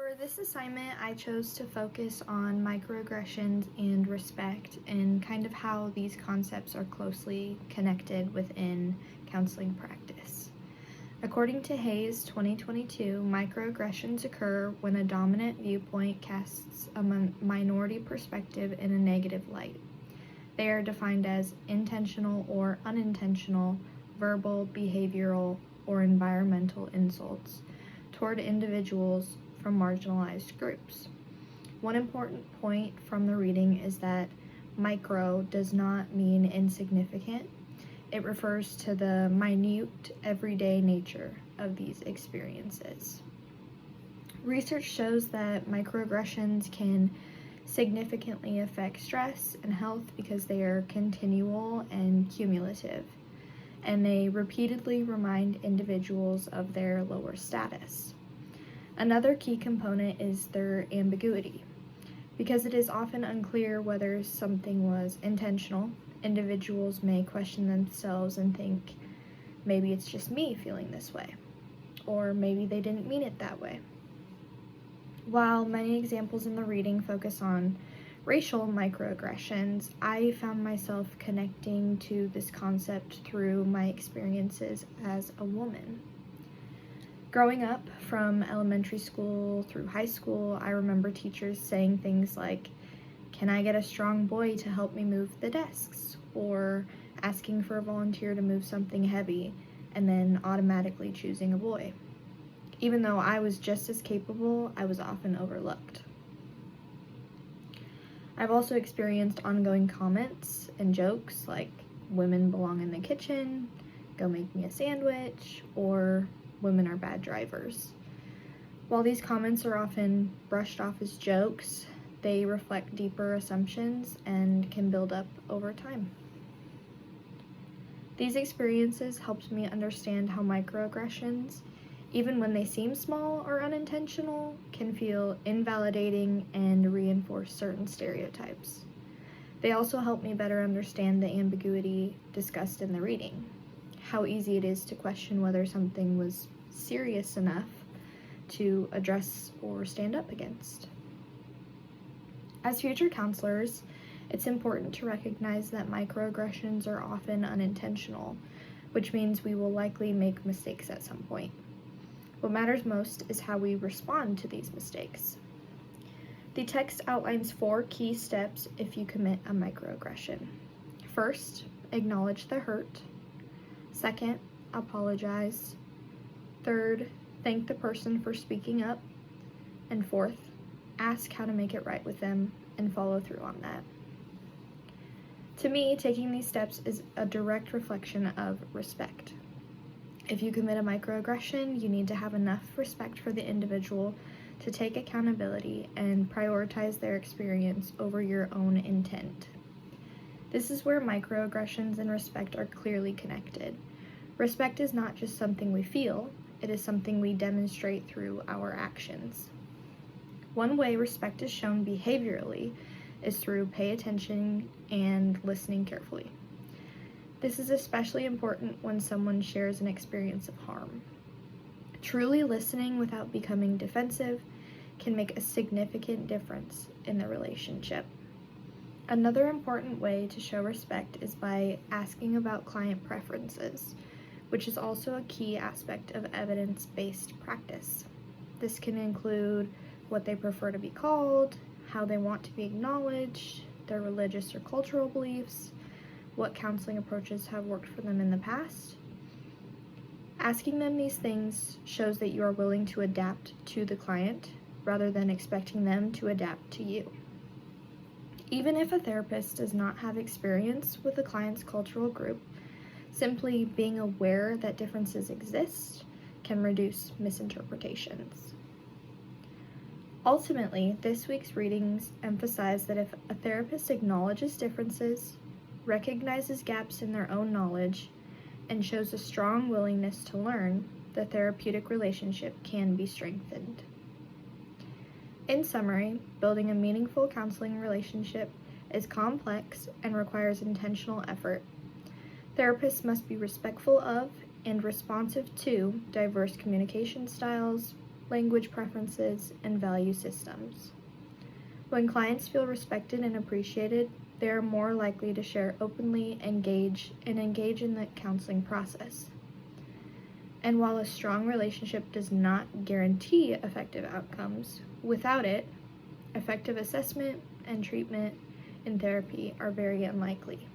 For this assignment, I chose to focus on microaggressions and respect and kind of how these concepts are closely connected within counseling practice. According to Hayes 2022, microaggressions occur when a dominant viewpoint casts a minority perspective in a negative light. They are defined as intentional or unintentional, verbal, behavioral, or environmental insults toward individuals from marginalized groups. One important point from the reading is that micro does not mean insignificant. It refers to the minute, everyday nature of these experiences. Research shows that microaggressions can significantly affect stress and health because they are continual and cumulative, and they repeatedly remind individuals of their lower status. Another key component is their ambiguity. Because it is often unclear whether something was intentional, individuals may question themselves and think, maybe it's just me feeling this way, or maybe they didn't mean it that way. While many examples in the reading focus on racial microaggressions, I found myself connecting to this concept through my experiences as a woman. Growing up from elementary school through high school, I remember teachers saying things like, "Can I get a strong boy to help me move the desks?" Or asking for a volunteer to move something heavy and then automatically choosing a boy. Even though I was just as capable, I was often overlooked. I've also experienced ongoing comments and jokes like, "Women belong in the kitchen," "Go make me a sandwich," or "Women are bad drivers." While these comments are often brushed off as jokes, they reflect deeper assumptions and can build up over time. These experiences helped me understand how microaggressions, even when they seem small or unintentional, can feel invalidating and reinforce certain stereotypes. They also help me better understand the ambiguity discussed in the reading, how easy it is to question whether something was serious enough to address or stand up against. As future counselors, it's important to recognize that microaggressions are often unintentional, which means we will likely make mistakes at some point. What matters most is how we respond to these mistakes. The text outlines 4 key steps if you commit a microaggression. First, acknowledge the hurt. Second, apologize. Third, thank the person for speaking up. And fourth, ask how to make it right with them and follow through on that. To me, taking these steps is a direct reflection of respect. If you commit a microaggression, you need to have enough respect for the individual to take accountability and prioritize their experience over your own intent. This is where microaggressions and respect are clearly connected. Respect is not just something we feel, it is something we demonstrate through our actions. One way respect is shown behaviorally is through pay attention and listening carefully. This is especially important when someone shares an experience of harm. Truly listening without becoming defensive can make a significant difference in the relationship. Another important way to show respect is by asking about client preferences, which is also a key aspect of evidence-based practice. This can include what they prefer to be called, how they want to be acknowledged, their religious or cultural beliefs, what counseling approaches have worked for them in the past. Asking them these things shows that you are willing to adapt to the client rather than expecting them to adapt to you. Even if a therapist does not have experience with the client's cultural group, simply being aware that differences exist can reduce misinterpretations. Ultimately, this week's readings emphasize that if a therapist acknowledges differences, recognizes gaps in their own knowledge, and shows a strong willingness to learn, the therapeutic relationship can be strengthened. In summary, building a meaningful counseling relationship is complex and requires intentional effort. Therapists must be respectful of and responsive to diverse communication styles, language preferences, and value systems. When clients feel respected and appreciated, they are more likely to share openly, engage in the counseling process. And while a strong relationship does not guarantee effective outcomes, without it, effective assessment and treatment and therapy are very unlikely.